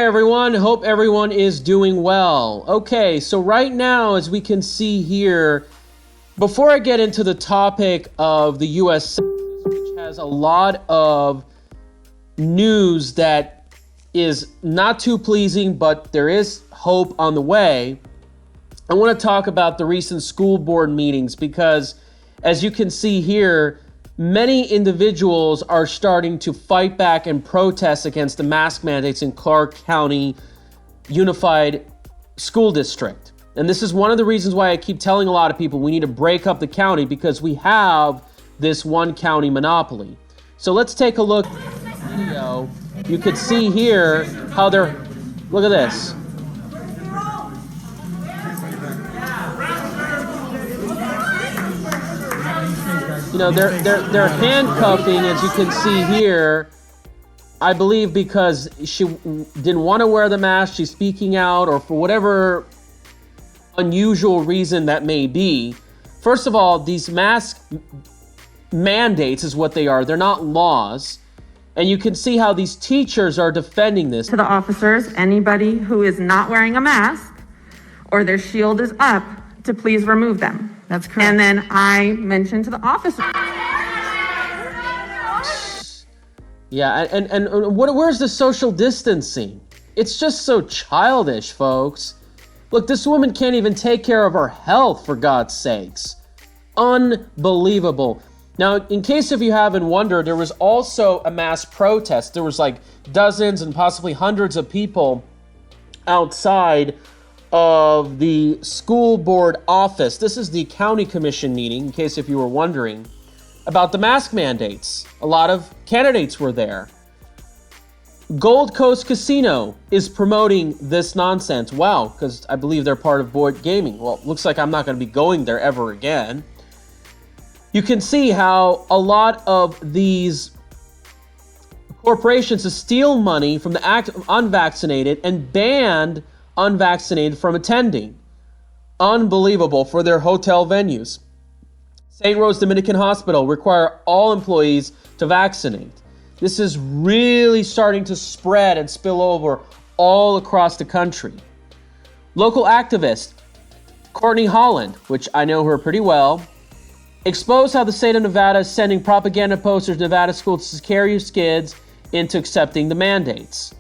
Hey everyone, hope everyone is doing well. Okay, so right now, as we can see here, before I get into the topic of the US Census, which has a lot of news that is not too pleasing, but there is hope on the way, I want to talk about the recent school board meetings because, as you can see here, many individuals are starting to fight back and protest against the mask mandates in Clark County Unified School District. And this is one of the reasons why I keep telling a lot of people we need to break up the county because we have this one county monopoly. So let's take a look at the video. You could see here how they're, look at this. You know, they're handcuffing, as you can see here, I believe because she didn't want to wear the mask, she's speaking out, or for whatever unusual reason that may be. First of all, these mask mandates is what they are. They're not laws. And you can see how these teachers are defending this. To the officers, anybody who is not wearing a mask or their shield is up, to please remove them. That's correct. And then I mentioned to the officer. Yeah, and where's the social distancing? It's just so childish, folks. Look, this woman can't even take care of her health, for God's sakes. Unbelievable. Now, in case if you haven't wondered, there was also a mass protest. There was like dozens and possibly hundreds of people outside of the school board office. This is the county commission meeting, in case if you were wondering, about the mask mandates. A lot of candidates were there. Gold Coast Casino is promoting this nonsense. Wow, because I believe they're part of board gaming. Well, looks like I'm not going to be going there ever again. You can see how a lot of these corporations steal money from the unvaccinated and banned unvaccinated from attending. Unbelievable for their hotel venues. St. Rose Dominican Hospital require all employees to vaccinate. This is really starting to spread and spill over all across the country. Local activist Courtney Holland, which I know her pretty well, exposed how the state of Nevada is sending propaganda posters to Nevada schools to scare you kids into accepting the mandates.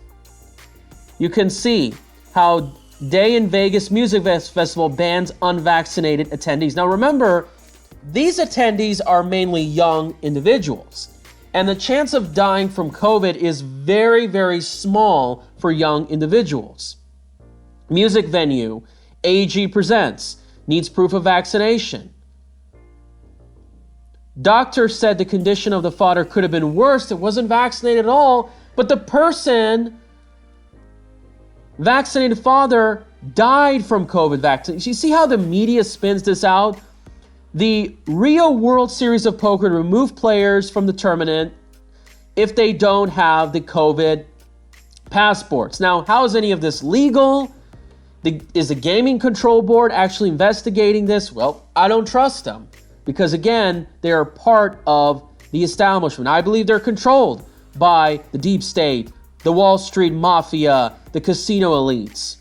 You can see how Day in Vegas Music Festival bans unvaccinated attendees. Now remember, these attendees are mainly young individuals, and the chance of dying from COVID is very, very small for young individuals. Music venue, AG presents, needs proof of vaccination. Doctor said the condition of the father could have been worse. It wasn't vaccinated at all, but the person, vaccinated father, died from COVID vaccine. You see how the media spins this out? The Rio World Series of Poker to remove players from the tournament if they don't have the COVID passports. Now, how is any of this legal? Is the Gaming Control Board actually investigating this? Well, I don't trust them because, again, they are part of the establishment. I believe they're controlled by the deep state, the Wall Street mafia, the casino elites.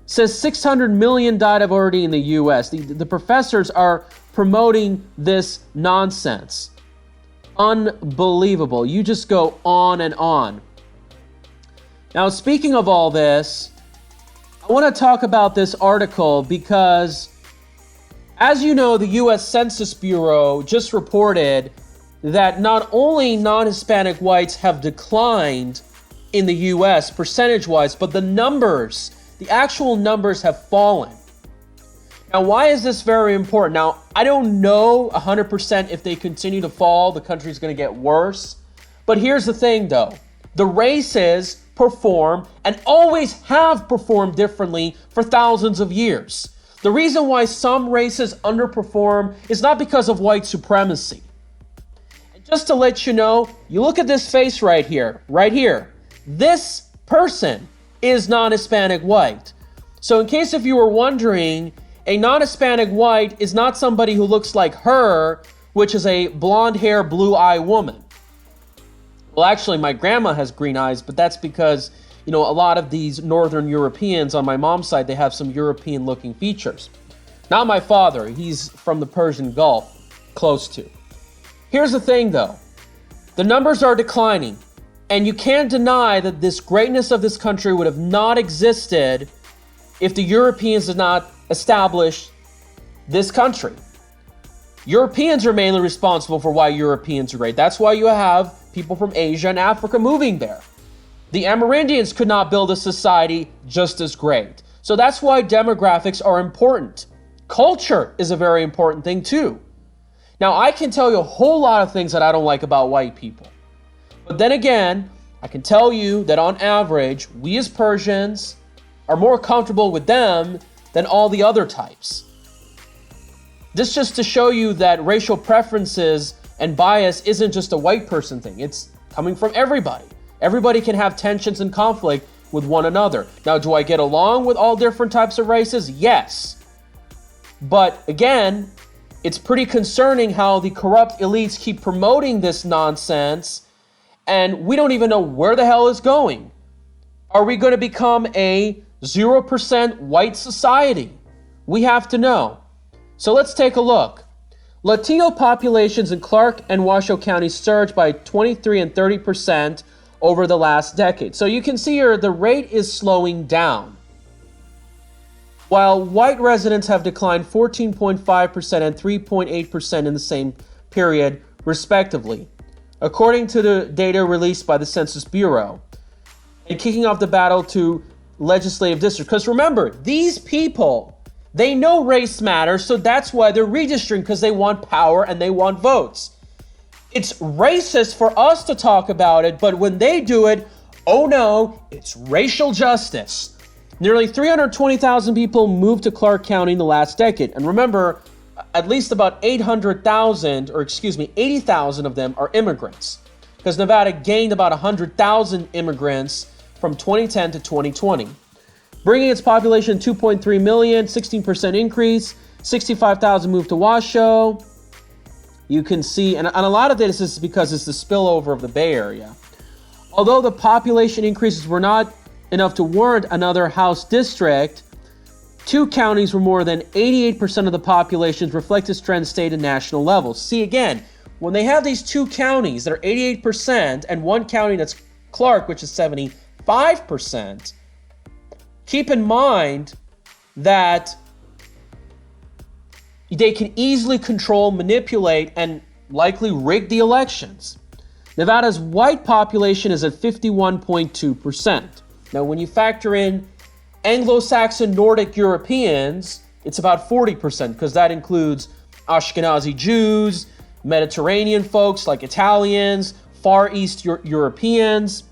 Says 600 million died of already in the US. The professors are promoting this nonsense. Unbelievable. You just go on and on. Now, speaking of all this, I want to talk about this article because, as you know, the US Census Bureau just reported that not only non-Hispanic whites have declined in the US percentage-wise, but the actual numbers have fallen. Now, why is this very important? Now, I don't know 100% if they continue to fall, the country's going to get worse. But here's the thing, though. The races perform and always have performed differently for thousands of years. The reason why some races underperform is not because of white supremacy. And just to let you know, you look at this face right here. This person is non-Hispanic white. So in case if you were wondering, a non-Hispanic white is not somebody who looks like her, which is a blonde hair, blue eye woman. Well, actually, my grandma has green eyes, but that's because you know, a lot of these Northern Europeans on my mom's side, they have some European-looking features. Not my father. He's from the Persian Gulf, close to. Here's the thing, though. The numbers are declining, and you can't deny that this greatness of this country would have not existed if the Europeans did not establish this country. Europeans are mainly responsible for why Europeans are great. That's why you have people from Asia and Africa moving there. The Amerindians could not build a society just as great. So that's why demographics are important. Culture is a very important thing too. Now, I can tell you a whole lot of things that I don't like about white people. But then again, I can tell you that on average, we as Persians are more comfortable with them than all the other types. This just to show you that racial preferences and bias isn't just a white person thing. It's coming from everybody. Everybody can have tensions and conflict with one another. Now, do I get along with all different types of races? Yes. But again, it's pretty concerning how the corrupt elites keep promoting this nonsense, and we don't even know where the hell it's going. Are we going to become a 0% white society? We have to know. So let's take a look. Latino populations in Clark and Washoe counties surged by 23 and 30% over the last decade. So you can see here the rate is slowing down. While white residents have declined 14.5% and 3.8% in the same period, respectively, according to the data released by the Census Bureau, and kicking off the battle to legislative districts. Because remember, these people, they know race matters, so that's why they're redistricting, because they want power and they want votes. It's racist for us to talk about it, but when they do it, oh no, it's racial justice. Nearly 320,000 people moved to Clark County in the last decade. And remember, at least about 80,000 of them are immigrants. Because Nevada gained about 100,000 immigrants from 2010 to 2020. Bringing its population to 2.3 million, 16% increase, 65,000 moved to Washoe. You can see, and a lot of this is because it's the spillover of the Bay Area. Although the population increases were not enough to warrant another House district, two counties where more than 88% of the populations reflect this trend state and national levels. See, again, when they have these two counties that are 88% and one county that's Clark, which is 75%, keep in mind that they can easily control, manipulate, and likely rig the elections. Nevada's white population is at 51.2%. Now, when you factor in Anglo-Saxon Nordic Europeans, it's about 40%, because that includes Ashkenazi Jews, Mediterranean folks like Italians, Far East Europeans,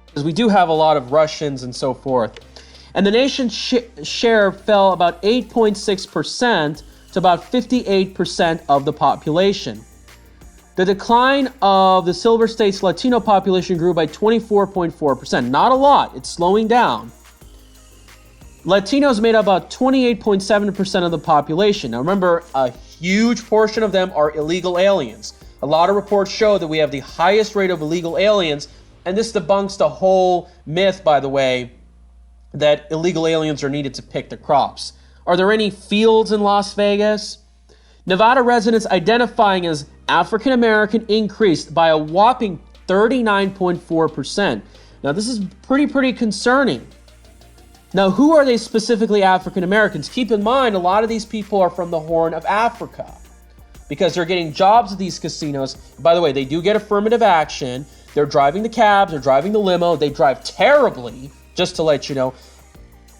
because we do have a lot of Russians and so forth. And the nation's share fell about 8.6% to about 58% of the population. The decline of the Silver State's Latino population grew by 24.4%. Not a lot, it's slowing down. Latinos made up about 28.7% of the population. Now remember, a huge portion of them are illegal aliens. A lot of reports show that we have the highest rate of illegal aliens, and this debunks the whole myth, by the way, that illegal aliens are needed to pick the crops. Are there any fields in Las Vegas? Nevada residents identifying as African American increased by a whopping 39.4%. Now this is pretty concerning. Now, who are they specifically African Americans? Keep in mind, a lot of these people are from the Horn of Africa because they're getting jobs at these casinos. By the way, they do get affirmative action. They're driving the cabs, they're driving the limo. They drive terribly, just to let you know.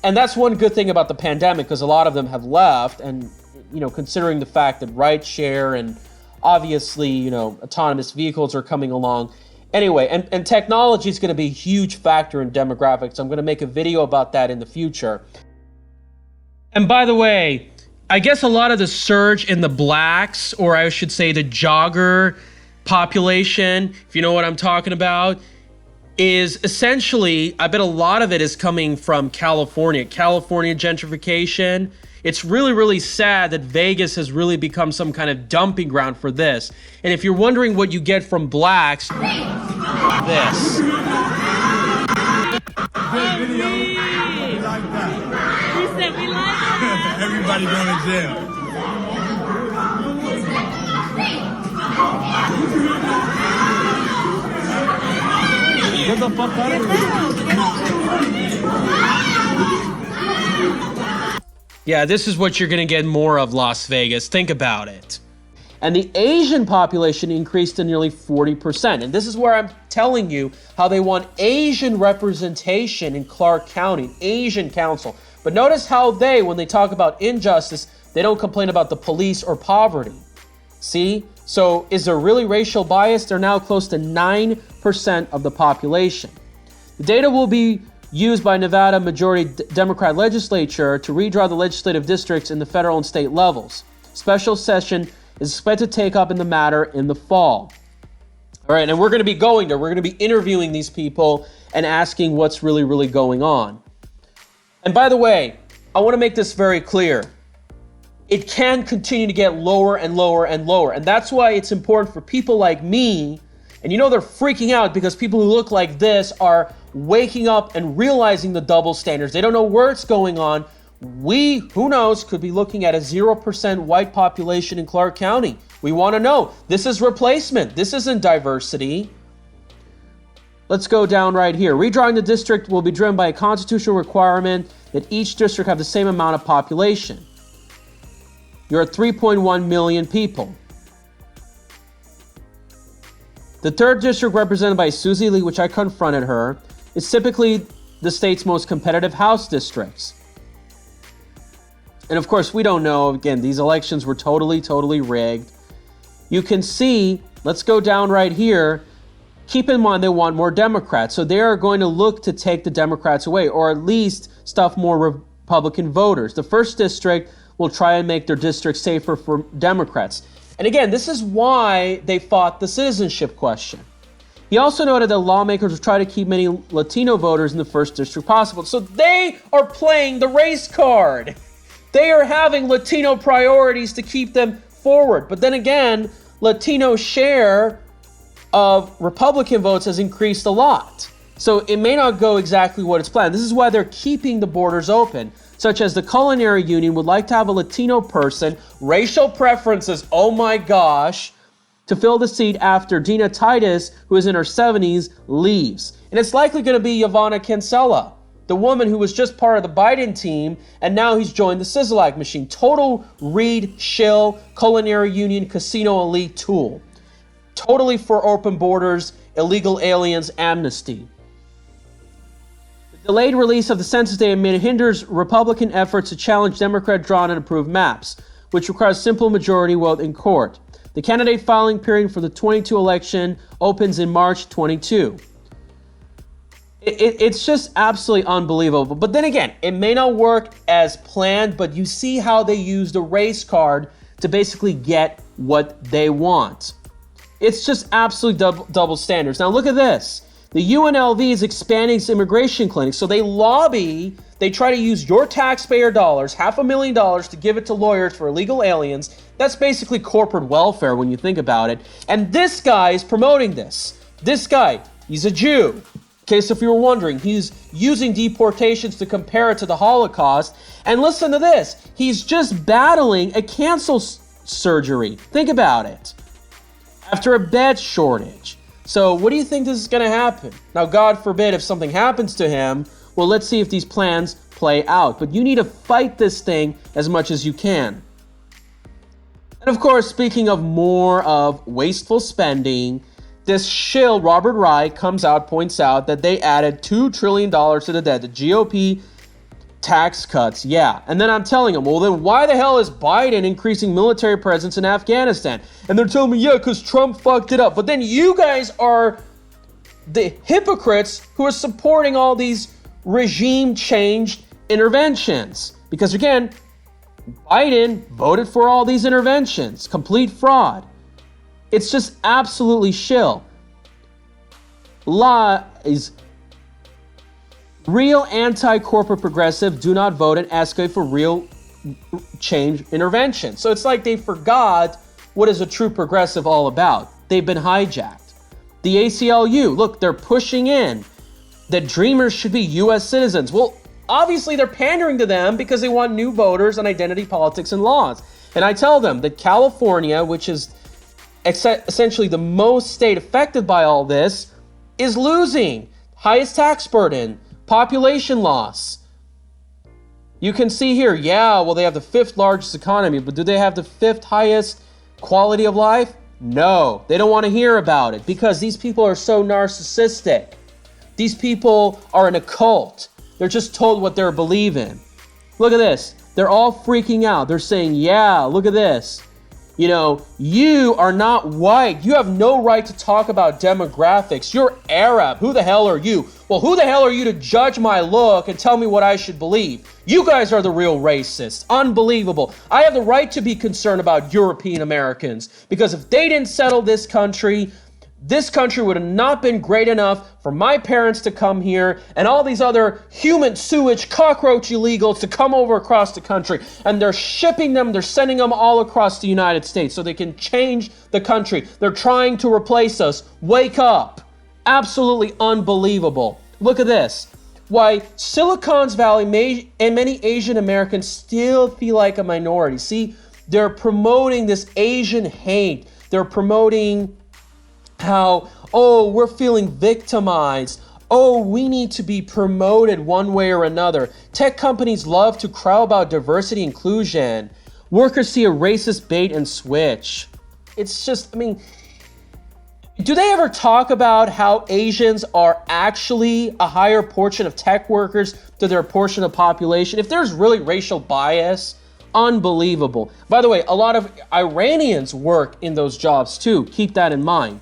And that's one good thing about the pandemic, because a lot of them have left. And, you know, considering the fact that rideshare and obviously, you know, autonomous vehicles are coming along. Anyway, and technology is going to be a huge factor in demographics. I'm going to make a video about that in the future. And by the way, I guess a lot of the surge in the blacks, or I should say the jogger population, if you know what I'm talking about, is essentially, I bet a lot of it is coming from California gentrification. It's really sad that Vegas has really become some kind of dumping ground for this. And if you're wondering what you get from blacks, this. He said we like it. Everybody going to jail. Get the fuck out of here. Yeah, this is what you're going to get more of, Las Vegas. Think about it. And the Asian population increased to nearly 40%. And this is where I'm telling you how they want Asian representation in Clark County, Asian council. But notice how they, when they talk about injustice, they don't complain about the police or poverty. See? So is there really racial bias? They're now close to 9% of the population. The data will be used by Nevada majority Democrat legislature to redraw the legislative districts in the federal and state levels. Special session is expected to take up in the matter in the fall. All right, and we're going to be going there. We're going to be interviewing these people and asking what's really, really going on. And by the way, I want to make this very clear. It can continue to get lower and lower and lower. And that's why it's important for people like me, and you know they're freaking out because people who look like this are waking up and realizing the double standards. They don't know where it's going on. We, who knows, could be looking at a 0% white population in Clark County. We want to know. This is replacement. This isn't diversity. Let's go down right here. Redrawing the district will be driven by a constitutional requirement that each district have the same amount of population. You're at 3.1 million people. The third district, represented by Susie Lee, which I confronted her, is typically the state's most competitive House districts. And of course, we don't know. Again, these elections were totally rigged. You can see, let's go down right here. Keep in mind they want more Democrats. So they are going to look to take the Democrats away, or at least stuff more Republican voters. The first district will try and make their district safer for Democrats. And again, this is why they fought the citizenship question. He also noted that lawmakers will try to keep many Latino voters in the first district possible. So they are playing the race card. They are having Latino priorities to keep them forward. But then again, Latino share of Republican votes has increased a lot. So it may not go exactly what it's planned. This is why they're keeping the borders open, such as the Culinary Union would like to have a Latino person, racial preferences, oh my gosh, to fill the seat after Dina Titus, who is in her 70s, leaves. And it's likely going to be Yvonne Cancela, the woman who was just part of the Biden team, and now he's joined the Sizzlack machine. Total Reid, shill, Culinary Union, casino elite tool. Totally for open borders, illegal aliens, amnesty. The delayed release of the census data hinders Republican efforts to challenge Democrat-drawn and approved maps, which requires simple majority vote in court. The candidate filing period for the 22 election opens in March 22. It's just absolutely unbelievable. But then again, it may not work as planned, but you see how they use the race card to basically get what they want. It's just absolutely double standards. Now look at this. The UNLV is expanding its immigration clinics. So they lobby, they try to use your taxpayer dollars, $500,000 to give it to lawyers for illegal aliens. That's basically corporate welfare when you think about it. And this guy is promoting this. This guy, he's a Jew. In case if you were wondering, he's using deportations to compare it to the Holocaust. And listen to this. He's just battling a cancel surgery. Think about it. After a bed shortage. So what do you think this is going to happen? Now, God forbid if something happens to him, well, let's see if these plans play out. But you need to fight this thing as much as you can. And of course, speaking of more of wasteful spending, this shill, Robert Reid, comes out, points out that they added $2 trillion to the debt. The GOP tax cuts, yeah. And then I'm telling them, well, then why the hell is Biden increasing military presence in Afghanistan? And they're telling me, yeah, because Trump fucked it up. But then you guys are the hypocrites who are supporting all these regime change interventions. Because again, Biden voted for all these interventions. Complete fraud. It's just absolutely shill. Lies. Real anti-corporate progressive do not vote and ask for real change intervention. So it's like they forgot what is a true progressive all about. They've been hijacked. The ACLU, look, they're pushing in that dreamers should be US citizens. Well, obviously they're pandering to them because they want new voters and identity politics and laws. And I tell them that California, which is essentially the most state affected by all this, is losing. Highest tax burden, population loss. You can see here, yeah, well, they have the 5th largest economy, but do they have the 5th highest quality of life? No, they don't want to hear about it because these people are so narcissistic. These people are in a cult. They're just told what they're believing. Look at this. They're all freaking out. They're saying, yeah, look at this. You know, you are not white. You have no right to talk about demographics. You're Arab. Who the hell are you? Well, who the hell are you to judge my look and tell me what I should believe? You guys are the real racists. Unbelievable. I have the right to be concerned about European Americans because if they didn't settle this country would have not been great enough for my parents to come here and all these other human sewage, cockroach illegals to come over across the country. And they're shipping them, they're sending them all across the United States so they can change the country. They're trying to replace us. Wake up. Absolutely unbelievable. Look at this. Why Silicon Valley and many Asian Americans still feel like a minority. See, they're promoting this Asian hate. They're promoting how, oh, we're feeling victimized. Oh, we need to be promoted one way or another. Tech companies love to crow about diversity inclusion. Workers see a racist bait and switch. It's just, I mean, do they ever talk about how Asians are actually a higher portion of tech workers to their portion of population? If there's really racial bias, unbelievable. By the way, a lot of Iranians work in those jobs too. Keep that in mind.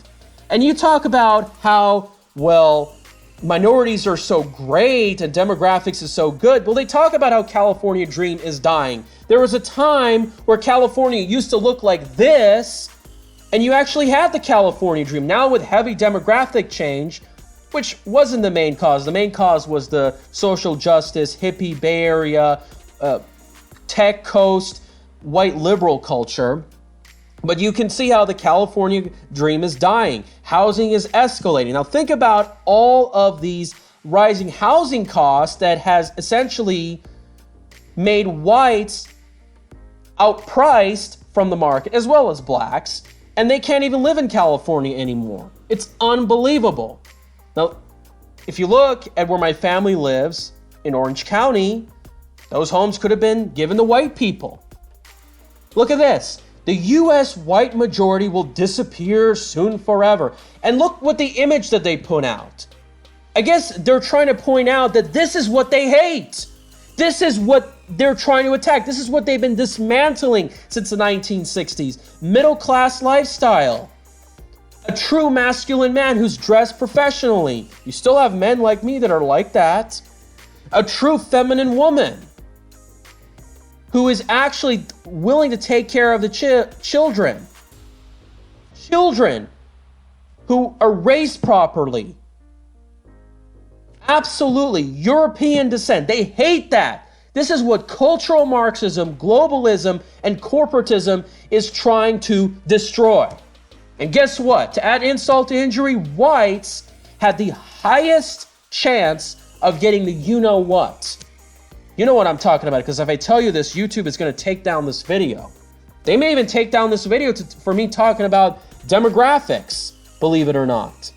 And you talk about how, well, minorities are so great and demographics is so good. Well, they talk about how California dream is dying. There was a time where California used to look like this, and you actually had the California dream. Now with heavy demographic change, which wasn't the main cause. The main cause was the social justice, hippie, Bay Area, tech coast, white liberal culture. But you can see how the California dream is dying. Housing is escalating. Now think about all of these rising housing costs that has essentially made whites outpriced from the market as well as blacks, and they can't even live in California anymore. It's unbelievable. Now, if you look at where my family lives in Orange County, those homes could have been given to white people. Look at this. The U.S. white majority will disappear soon forever. And look what the image that they put out. I guess they're trying to point out that this is what they hate. This is what they're trying to attack. This is what they've been dismantling since the 1960s. Middle-class lifestyle. A true masculine man who's dressed professionally. You still have men like me that are like that. A true feminine woman who is actually willing to take care of the children. Children who are raised properly. Absolutely. European descent. They hate that. This is what cultural Marxism, globalism, and corporatism is trying to destroy. And guess what? To add insult to injury, whites had the highest chance of getting the you-know-what. You know what I'm talking about, because if I tell you this, YouTube is going to take down this video. They may even take down this video for me talking about demographics, believe it or not.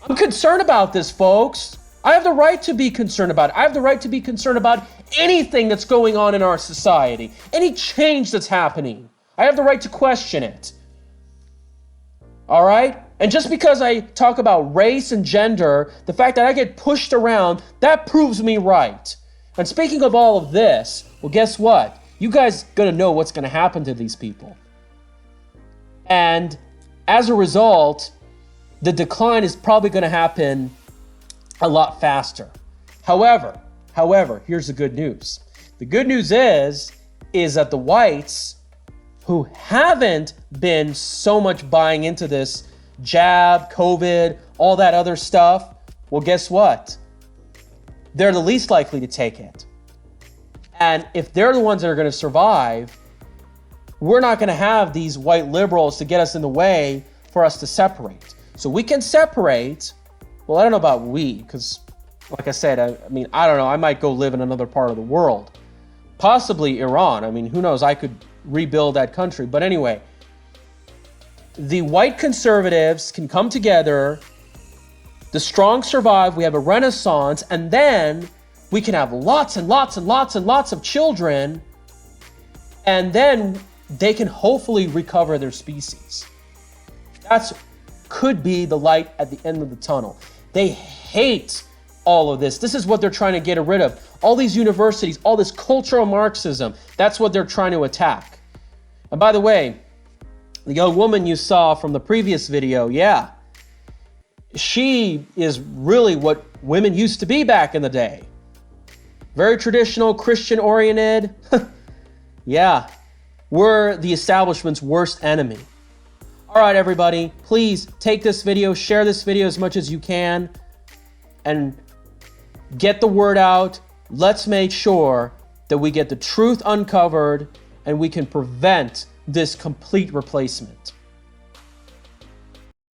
I'm concerned about this, folks. I have the right to be concerned about it. I have the right to be concerned about anything that's going on in our society, any change that's happening. I have the right to question it. All right? And just because I talk about race and gender, the fact that I get pushed around, that proves me right. And speaking of all of this, well, guess what? You guys gonna know what's gonna happen to these people. And as a result, the decline is probably gonna happen a lot faster. However, here's the good news. The good news is that the whites who haven't been so much buying into this jab, COVID, all that other stuff, well, guess what? They're the least likely to take it. And if they're the ones that are going to survive, we're not going to have these white liberals to get us in the way for us to separate. So we can separate. Well, I don't know about we, because like I said, I mean, I don't know, I might go live in another part of the world. Possibly Iran. I mean, who knows? I could rebuild that country. But anyway, the white conservatives can come together, the strong survive, we have a renaissance, and then we can have lots and lots and lots and lots of children, and then they can hopefully recover their species. That's could be the light at the end of the tunnel. They hate all of this. This is what they're trying to get rid of. All these universities, all this cultural Marxism, that's what they're trying to attack. And by the way, the young woman you saw from the previous video, yeah, she is really what women used to be back in the day. Very traditional, Christian-oriented. Yeah, we're the establishment's worst enemy. All right, everybody, please take this video, share this video as much as you can, and get the word out. Let's make sure that we get the truth uncovered and we can prevent this complete replacement.